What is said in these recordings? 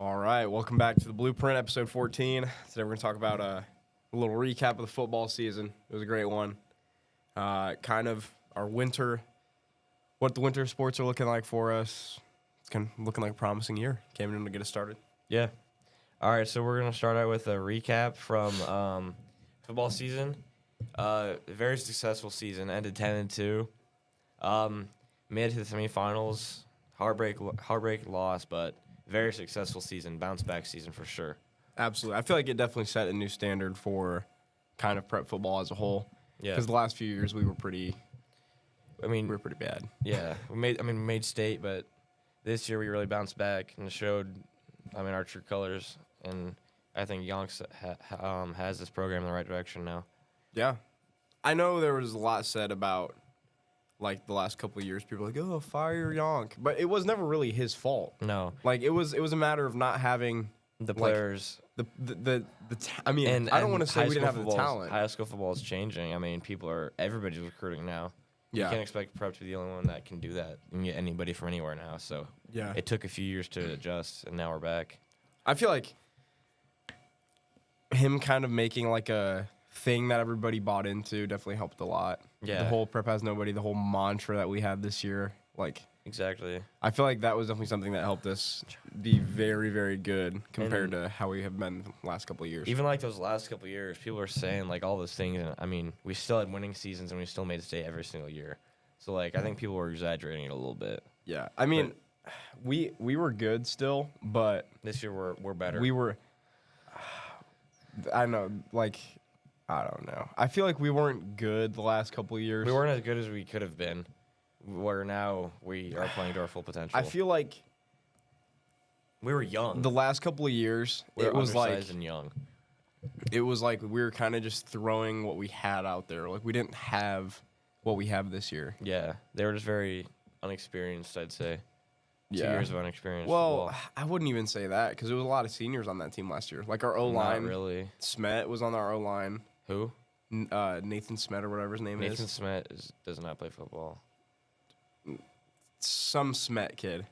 All right, welcome back to the Blueprint, episode 14. Today we're going to talk about a little recap of the football season. It was a great one. Kind of our winter, what the winter sports are looking like for us. It's kind of looking like a promising year. Came in to get us started. Yeah. All right, so we're going to start out with a recap from football season. Very successful season, ended 10-2. Made it to the semifinals. Heartbreak loss, but very successful season, bounce back season for sure. Absolutely. I feel like it definitely set a new standard for kind of prep football as a whole. Yeah. Because the last few years we were pretty bad. Yeah, we made state, but this year we really bounced back and showed, our true colors. And I think Yonks has this program in the right direction now. Yeah. I know there was a lot said about, like, the last couple of years. People were like, oh, fire Yonk. But it was never really his fault. No. Like, it was a matter of not having The players. I don't want to say we didn't have the talent. High school football is changing. Everybody's recruiting now. Yeah. You can't expect prep to be the only one that can do that. You can get anybody from anywhere now. So Yeah. it took a few years to adjust, and now we're back. I feel like him kind of making, like, a thing that everybody bought into definitely helped a lot. Yeah. The whole prep has nobody, the whole mantra that we had this year. Like, Exactly. I feel like that was definitely something that helped us be very, very good compared to how we have been the last couple of years. Even like those last couple of years, people are saying like all those things. And we still had winning seasons, and we still made it stay every single year. So like, I think people were exaggerating it a little bit. Yeah. We were good still, but This year we're better. we were. I know, like, I don't know. I feel like we weren't good the last couple of years. We weren't as good as we could have been. Where now we are playing to our full potential. I feel like we were young. the last couple of years, we were it was like and young. we were kind of just throwing what we had out there. Like, we didn't have what we have this year. Yeah, they were just very unexperienced, I'd say. 2 years of unexperienced Well, football. I wouldn't even say that because there was a lot of seniors on that team last year. Like, our Not O-line, really. Smet was on our O-line. Who? Nathan Smet or whatever his name Nathan is. Smet does not play football. Some Smet kid.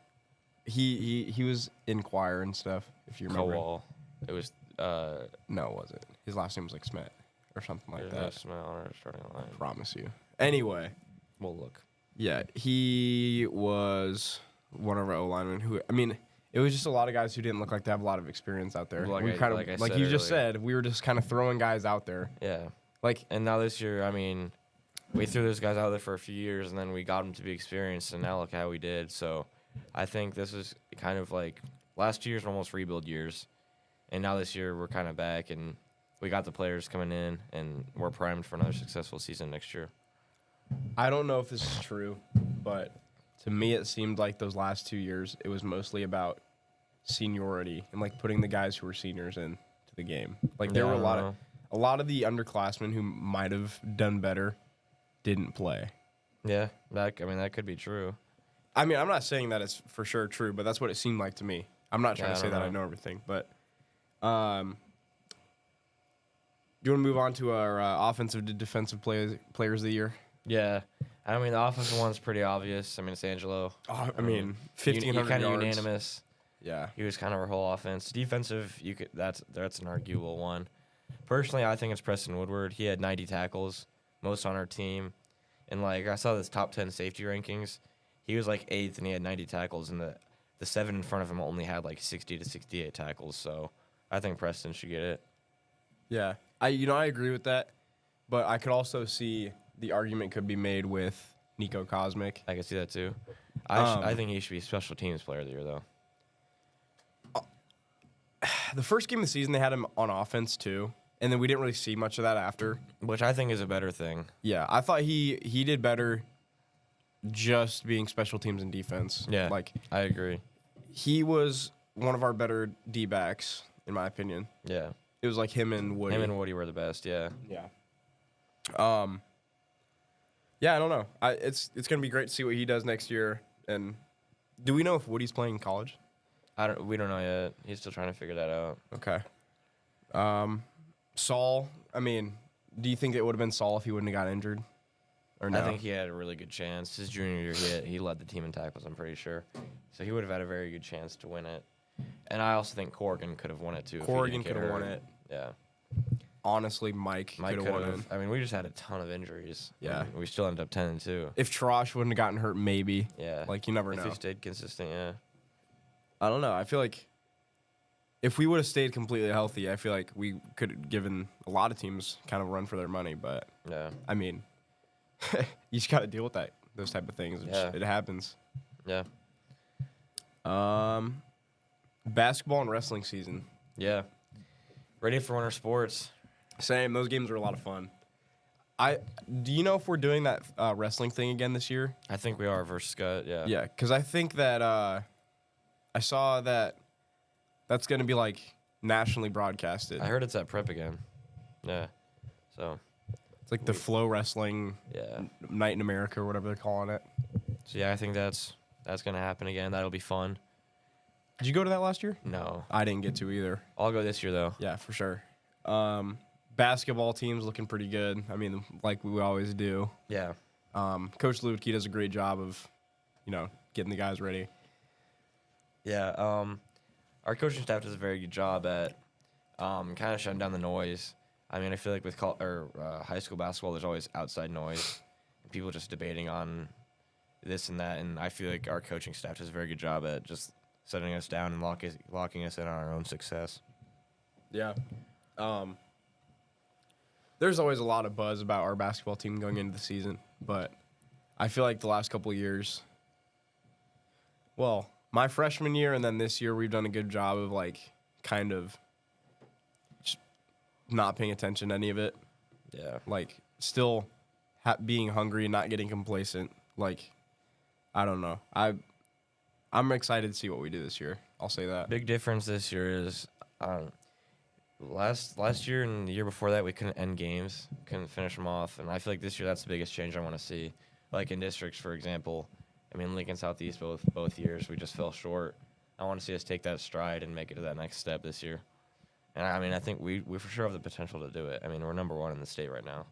He was in choir and stuff, if you remember. Kowal. It was No, it wasn't. His last name was like Smet or something like there's no that. Smet on our starting line. Promise you. Anyway, We'll look. yeah, he was one of our O-linemen who, it was just a lot of guys who didn't look like they have a lot of experience out there. Like We I like said you just earlier. said, we were just kind of throwing guys out there. Yeah. Like, And now this year, we threw those guys out there for a few years, and then we got them to be experienced, and now look how we did. So I think this is kind of like last year's almost rebuild years, and now this year we're kind of back, and we got the players coming in, and we're primed for another successful season next year. I don't know if this is true, but to me it seemed like those last 2 years, it was mostly about seniority and, like, putting the guys who were seniors into the game. Like, there Yeah, were I don't a lot of the underclassmen who might have done better didn't play. Yeah, that could be true. I'm not saying that it's for sure true, but that's what it seemed like to me. I'm not trying Yeah, to I say don't that I know. know everything, but do you want to move on to our offensive to defensive players of the year? Yeah, the offensive one's pretty obvious. It's Angelo. 1,500 kind of yards. unanimous. Yeah. He was kind of our whole offense. Defensive, that's an arguable one. Personally, I think it's Preston Woodward. He had 90 tackles, most on our team. And, I saw this top 10 safety rankings. He was, 8th, and he had 90 tackles. And the 7 in front of him only had, 60 to 68 tackles. So I think Preston should get it. Yeah. I agree with that, but I could also see the argument could be made with Nico Cosmic. I can see that, too. Um, I think he should be special teams player of the year, though. The first game of the season, they had him on offense, too, and then we didn't really see much of that after. Which I think is a better thing. Yeah, I thought he did better just being special teams and defense. Yeah, Like, I agree. he was one of our better D-backs, in my opinion. Yeah. It was like him and Woody. Him and Woody were the best, yeah. Yeah. Yeah, I don't know. It's gonna be great to see what he does next year. And do we know if Woody's playing in college? We don't know yet. He's still trying to figure that out. Okay. Saul. Do you think it would have been Saul if he wouldn't have got injured? Or no? I think he had a really good chance. His junior year, he led the team in tackles, I'm pretty sure. So he would have had a very good chance to win it. And I also think Corrigan could have won it too. if he Corrigan didn't get could have won hurt. it. Yeah. Honestly, Mike Mike could could have won it. have. I mean, we just had a ton of injuries. Yeah. And we still ended up 10-2. If Trosh wouldn't have gotten hurt, maybe. Yeah. Like, you never if know. he stayed consistent, yeah. I don't know. I feel like if we would have stayed completely healthy, I feel like we could have given a lot of teams kind of a run for their money. But, Yeah. I mean, you just got to deal with those type of things. Yeah. It happens. Yeah. Basketball and wrestling season. Yeah. Ready for winter sports. Same. Those games were a lot of fun. Do you know if we're doing that wrestling thing again this year? I think we are versus Scott, yeah. Yeah, because I think that I saw that that's going to be like nationally broadcasted. I heard it's at prep again. Yeah. So, It's like the Flow Wrestling yeah. Night in America or whatever they're calling it. So, yeah, I think that's going to happen again. That'll be fun. Did you go to that last year? No. I didn't get to either. I'll go this year, though. Yeah, for sure. Basketball team's looking pretty good. I mean, like we always do. Yeah. Coach Lewicki does a great job of, getting the guys ready. Yeah. Our coaching staff does a very good job at kind of shutting down the noise. I mean, I feel like with high school basketball, there's always outside noise. People just debating on this and that. And I feel like our coaching staff does a very good job at just setting us down and locking us in on our own success. Yeah. There's always a lot of buzz about our basketball team going into the season, but I feel like the last couple of years, well, my freshman year and then this year, we've done a good job of kind of just not paying attention to any of it. Yeah. Still being hungry and not getting complacent. I don't know. I'm excited to see what we do this year. I'll say that. Big difference this year is last year and the year before that we couldn't end games, couldn't finish them off, and I feel like this year that's the biggest change I want to see. Like in districts, for example, I mean Lincoln Southeast both years we just fell short. I want to see us take that stride and make it to that next step this year. And I mean I think we for sure have the potential to do it. I mean we're number 1 in the state right now.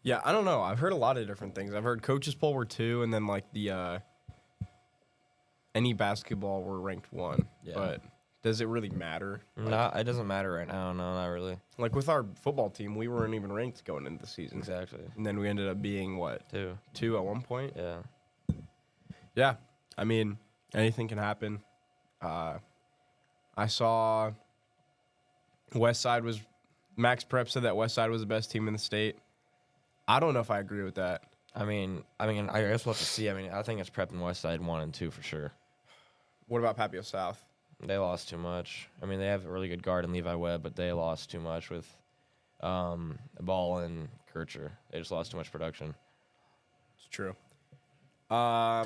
Yeah, I don't know. I've heard a lot of different things. I've heard coaches poll were 2, and then the any basketball were ranked 1. Yeah. But does it really matter? It doesn't matter right now. No, not really. Like with our football team, we weren't even ranked going into the season. Exactly. And then we ended up being what? 2 at one point. Yeah. Yeah. I mean, anything can happen. I saw Max Prep said that Westside was the best team in the state. I don't know if I agree with that. I mean, I guess we'll have to see. I mean, I think it's Prep and Westside 1 and 2 for sure. What about Papio South? They lost too much. I mean, they have a really good guard in Levi Webb, but they lost too much with Ball and Kircher. They just lost too much production. It's true. I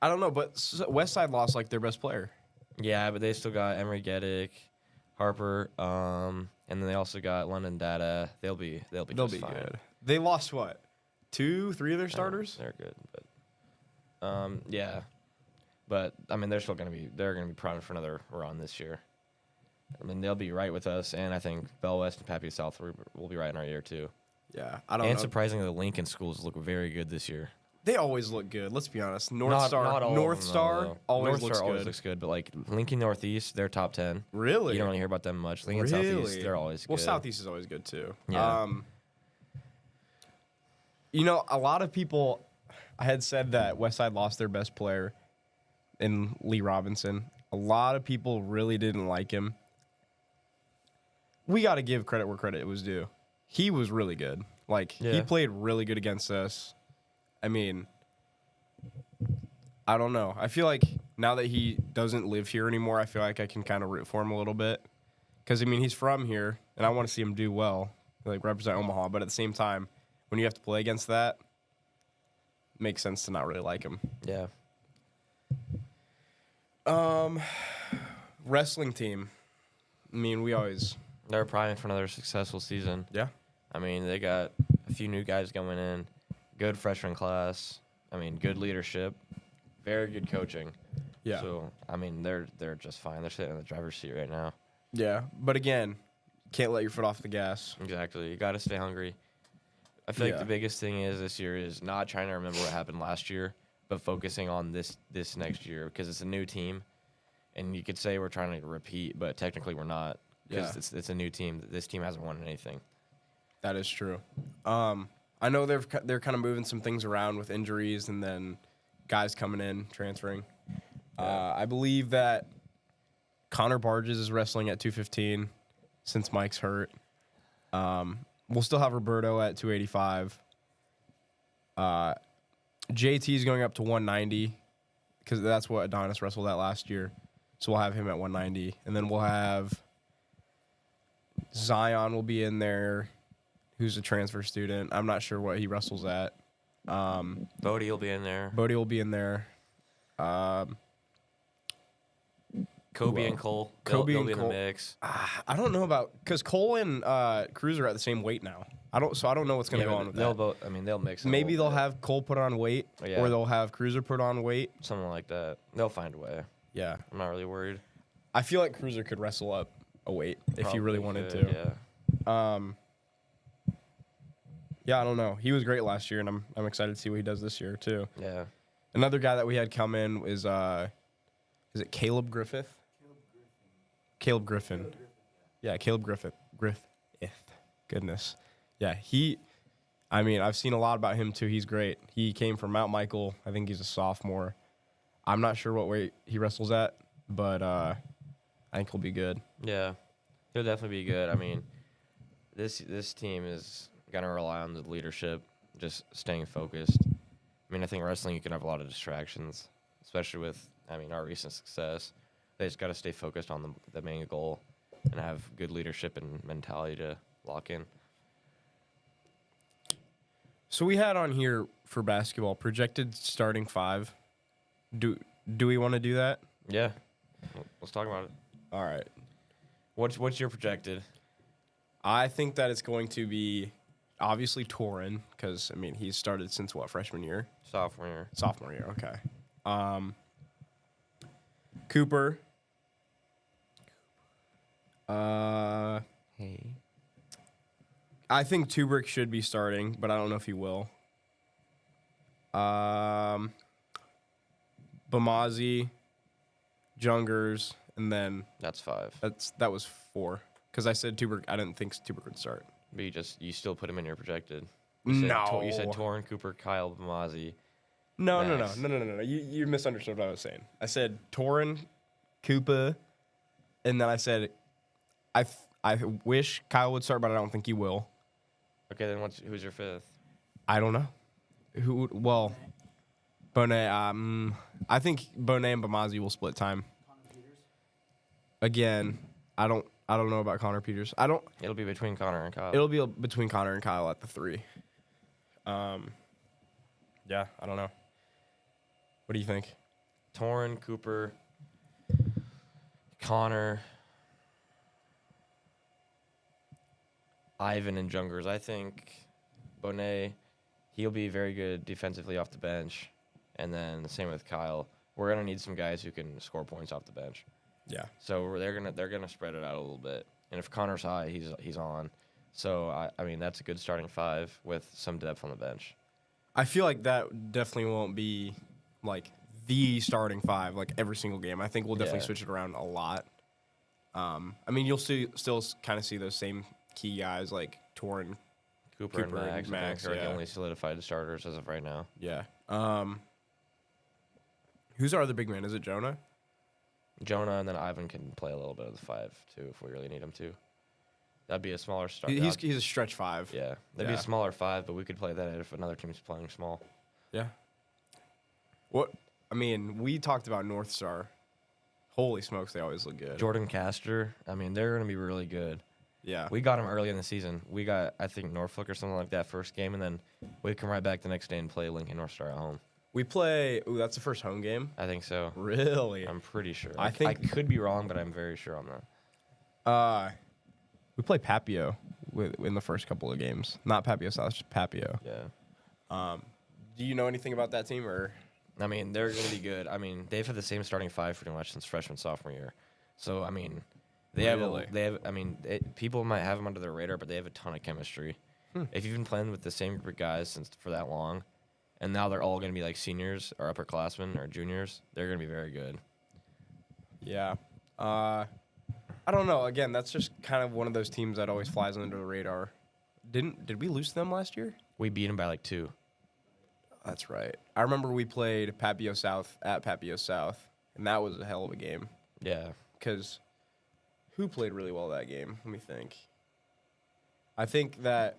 don't know, but Westside lost their best player. Yeah, but they still got Emery Geddick, Harper, and then they also got London Data. They'll be They'll just be fine. good. They lost what? 2, 3 of their starters? They're good, but yeah. But I mean, they're gonna be primed for another run this year. I mean, they'll be right with us, and I think Bell West and Papio South will be right in our year too. Yeah, I don't And know. surprisingly, the Lincoln schools look very good this year. They always look good. Let's be honest. North Not Star all of always them, though. North looks Star always good. looks good, but like Lincoln Northeast, they're top 10. Really? You don't really hear about them much. Lincoln Really? Southeast, they're always Well, good. Southeast is always good too. Yeah. A lot of people had said that Westside lost their best player in Lee Robinson. A lot of people really didn't like him. We got to give credit where credit was due. He was really good. He Yeah. played really good against us. I mean, I don't know. I feel like now that he doesn't live here anymore, I feel like I can kind of root for him a little bit. Because, I mean, he's from here, and I want to see him do well, represent Omaha. But at the same time, when you have to play against that, it makes sense to not really like him. Yeah. Wrestling team. I mean, They're priming for another successful season. Yeah. I mean, they got a few new guys coming in, good freshman class. I mean, good leadership, very good coaching. Yeah. So, I mean, they're just fine. They're sitting in the driver's seat right now. Yeah. But again, can't let your foot off the gas. Exactly. You got to stay hungry. I feel like Yeah. the biggest thing this year is not trying to remember what happened last year, but focusing on this next year because it's a new team. and you could say we're trying to repeat, but technically we're not because Yeah. it's a new team. This team hasn't won anything. That is true. I know they're kind of moving some things around with injuries and then guys coming in, transferring. I believe that Connor Barges is wrestling at 215 since Mike's hurt. We'll still have Roberto at 285. JT is going up to 190 because that's what Adonis wrestled at last year. So we'll have him at 190. And then we'll have Zion will be in there, who's a transfer student. I'm not sure what he wrestles at. Bodie will be in there. Bodie will be in there. Kobe Well, and Cole. Kobe They'll and be in Cole. the mix. I don't know about because Cole and Cruz are at the same weight now. I don't know what's gonna go on with they'll that. both. I mean, they'll mix. It a Maybe little they'll bit. have Cole put on weight, Yeah. or they'll have Cruiser put on weight. something like that. They'll find a way. Yeah, I'm not really worried. I feel like Cruiser could wrestle up a weight if he really Probably wanted could, to. Yeah. Yeah, I don't know. He was great last year, and I'm excited to see what he does this year too. Yeah. Another guy that we had come in is it Caleb Griffith? Caleb Griffin. Yeah, Caleb Griffith. Goodness. Yeah, I mean, I've seen a lot about him too. He's great. He came from Mount Michael. I think he's a sophomore. I'm not sure what weight he wrestles at, but I think he'll be good. Yeah. He'll definitely be good. I mean, this team is gonna rely on the leadership, just staying focused. I mean, I think wrestling you can have a lot of distractions, especially with our recent success. They just got to stay focused on the main goal and have good leadership and mentality to lock in. So we had on here for basketball projected starting five. Do we want to do that? Yeah. Let's talk about it. All right. What's your projected? I think that it's going to be obviously Torin because he's started since what, freshman year, Sophomore year. sophomore year. Okay. Cooper. Hey. I think Tubrick should be starting, but I don't know if he will. Bamazi, Jungers, and then That's 5. that was 4 because I said Tubrick. I didn't think Tubrick would start. But you still put him in your projected. No. You said Torrin, Cooper, Kyle, Bamazi. No. Max. No. You misunderstood what I was saying. I said Torin, Koopa, and then I said I wish Kyle would start, but I don't think he will. Okay, then who's your 5th? I don't know. Well, Bonet. I think Bonet and Bamazi will split time. Again, I don't know about Connor Peters. It'll be between Connor and Kyle. It'll be between Connor and Kyle at the 3. Yeah, I don't know. What do you think? Torrin, Cooper, Connor, Ivan, and Jungers. I think Bonet, he'll be very good defensively off the bench. And then the same with Kyle. We're gonna need some guys who can score points off the bench. Yeah. So they're gonna spread it out a little bit. And if Connor's high, he's on. So I mean that's a good starting 5 with some depth on the bench. I feel like that definitely won't be like the starting 5 like every single game. I think we'll definitely Yeah. switch it around a lot. You'll still kind of see those same key guys like Torin. Cooper and Cooper and Max, I Max, think, are yeah. the only solidified starters as of right now. Yeah. Who's our other big man? Is it Jonah? Jonah and then Ivan can play a little bit of the 5 too if we really need him to. That'd be a smaller start. He's a stretch 5. Yeah, that'd be Yeah. a smaller 5, but we could play that if another team's playing small. Yeah. We talked about North Star. Holy smokes, they always look good. Jordan Castor, they're gonna be really good. Yeah. We got him early in the season. We got I think Norfolk or something like that first game, and then we come right back the next day and play Lincoln North Star at home. We play. Ooh, that's the first home game. I think so. Really? I'm pretty sure. I think- I could be wrong, but I'm very sure on that. We play Papio in the first couple of games. Not Papio South, just Papio. Yeah. Do you know anything about that team or? They're going to be good. They've had the same starting 5 pretty much since freshman sophomore year. So Really? people might have them under their radar, but they have a ton of chemistry. If you've been playing with the same group of guys for that long, and now they're all going to be like seniors or upperclassmen or juniors, they're going to be very good. Yeah. I don't know. Again, that's just kind of one of those teams that always flies under the radar. Did we lose to them last year? We beat them by like 2. That's right. I remember we played Papio South at Papio South, and that was a hell of a game. Yeah. Because who played really well that game? Let me think. I think that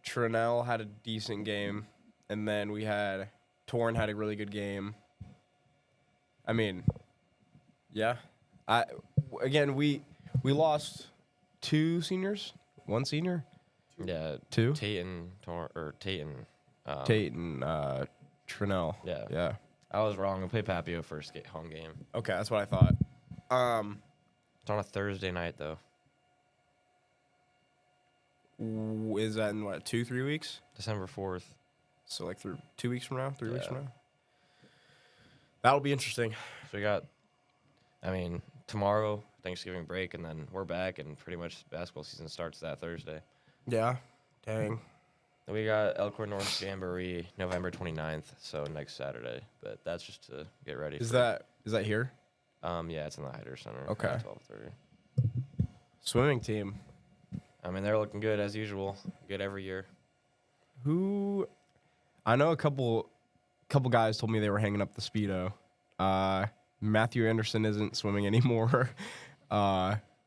Trinell had a decent game, and then we had Torn had a really good game. I mean, yeah. Again, we lost 2 seniors, 1 senior, Yeah. 2. Tate and Tate and Trinell. Yeah. Yeah. I was wrong. We played Papio first home game. Okay, that's what I thought. It's on a Thursday night though. Is that in what, 2-3 weeks? December 4th. So like 2 weeks from now, 3 weeks Yeah. from now. That'll be interesting. So we got, tomorrow, Thanksgiving break, and then we're back, and pretty much basketball season starts that Thursday. Yeah. Dang. Then we got Elkhorn North Jamboree November 29th, so next Saturday. But that's just to get ready. Is that here? Yeah, it's in the Hyder Center. Okay. At 12:30. Swimming team. They're looking good as usual. Good every year. Who? I know a couple guys told me they were hanging up the Speedo. Matthew Anderson isn't swimming anymore.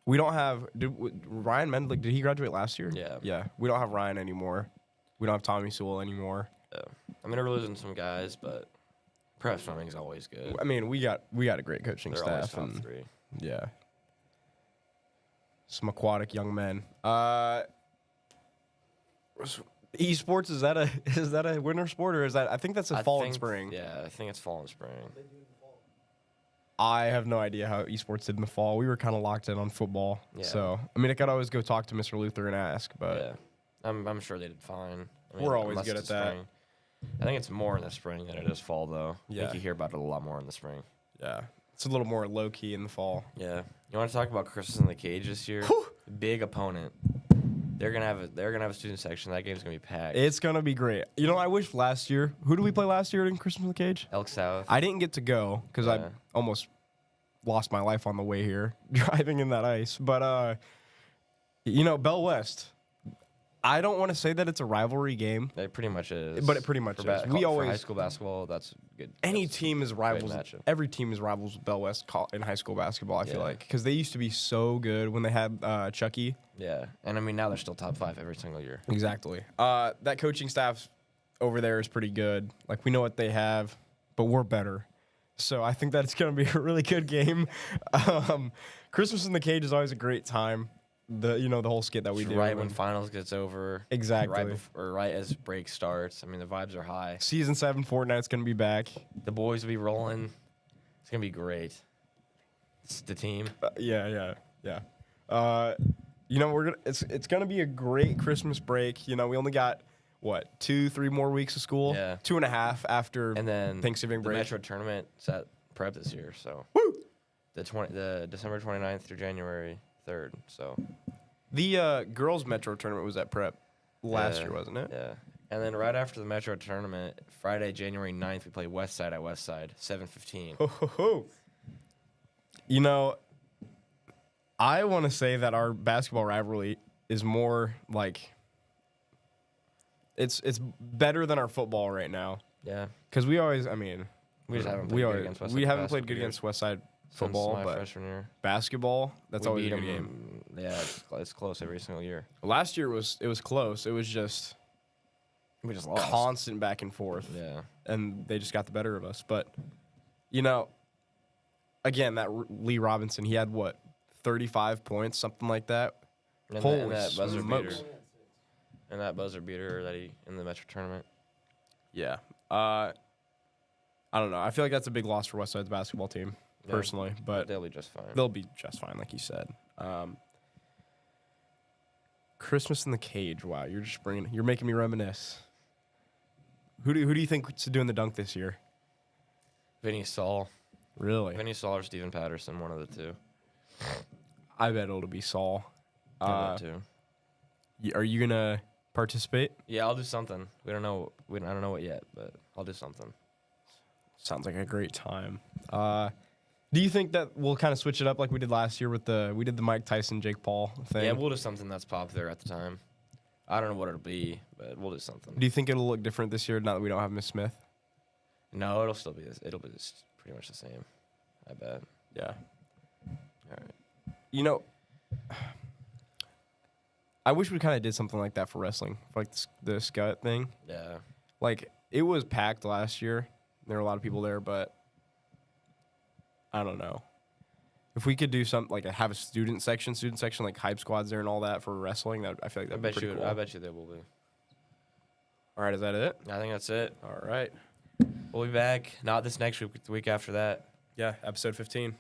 We don't have Ryan Mendlick. Did he graduate last year? Yeah. Yeah. We don't have Ryan anymore. We don't have Tommy Sewell anymore. We're losing some guys, but prep swimming is always good. I mean, we got a great coaching They're always staff. top And 3. yeah. Some aquatic young men. Esports, is that a winter sport, or is that? I think that's a fall and spring. Yeah, I think it's fall and spring. I have no idea how esports did in the fall. We were kind of locked in on football. Yeah. So, I mean, I could always go talk to Mr. Luther and ask, but Yeah, I'm sure they did fine. We're always unless good it's at that. spring. I think it's more in the spring than it is fall, though. I Yeah. think you hear about it a lot more in the spring. yeah, it's a little more low key in the fall. Yeah. You want to talk about Christmas in the Cage this year? Big opponent. They're gonna have a student section. That game's gonna be packed. It's gonna be great. You know, I wish last year. Who did we play last year in Christmas in the Cage? Elk South. I didn't get to go because Yeah. I almost lost my life on the way here driving in that ice. But Bell West. I don't want to say that it's a rivalry game. It pretty much is. But it pretty much For is. for high school basketball, that's good. Any That's team is rivals. matchup. Every team is rivals with Bell West in high school basketball. I feel Yeah. like because they used to be so good when they had Chucky. Yeah, and now they're still top 5 every single year. Exactly. That coaching staff over there is pretty good. Like we know what they have, but we're better. So I think that it's going to be a really good game. Christmas in the Cage is always a great time. The whole skit that we It's do. right when finals gets over. Exactly. Right as break starts. The vibes are high. Season 7 Fortnite's going to be back. The boys will be rolling. It's gonna be great. It's the team. Yeah. It's gonna be a great Christmas break. We only got what 2-3 more weeks of school. Yeah. 2.5 after And then Thanksgiving the break. Metro tournament's at prep this year, so Woo! the December 29th through January 3rd. So The girls Metro tournament was at prep last Yeah, year, wasn't it? Yeah. And then right after the Metro tournament, Friday, January 9th, we play Westside at Westside, 7:15. Ho, ho, ho. I want to say that our basketball rivalry is more like it's better than our football right now Yeah. because we always, We just haven't played good against Westside. we the haven't past played couple good years. against Westside Since football, my but freshman year. basketball that's We always a beat good 'em, game. Yeah, it's close every single year. Last year it was close. It was just We just lost. constant back and forth. Yeah. And they just got the better of us. But, again, that Lee Robinson, he had what, 35 points, something like that. And Holy that buzzer smokes. beater. And that buzzer beater that he in the Metro tournament. Yeah. I don't know. I feel like that's a big loss for Westside's basketball team, Yeah. personally. But They'll be just fine. they'll be just fine, like you said. Christmas in the Cage. Wow, you're making me reminisce. Who do you think's doing the dunk this year? Vinny Saul. Really? Vinny Saul or Steven Patterson, one of the two. I bet it'll be Saul. One of the two. Are you gonna participate? Yeah, I'll do something. I don't know what yet, but I'll do something. Sounds like a great time. Do you think that we'll kind of switch it up like we did last year with we did the Mike Tyson, Jake Paul thing? Yeah, we'll do something that's popular at the time. I don't know what it'll be, but we'll do something. Do you think it'll look different this year now that we don't have Miss Smith? No, it'll still be this. It'll be just pretty much the same. I bet. Yeah. All right. You know, I wish we kind of did something like that for wrestling, like the Scut thing. Yeah. Like, it was packed last year. There were a lot of people there, but I don't know. If we could do something like have a student section like hype squads there and all that for wrestling, that I feel like that'd be pretty cool. I bet you they will be. All right, is that it? I think that's it. All right. We'll be back. Not this next week, the week after that. Yeah, episode 15.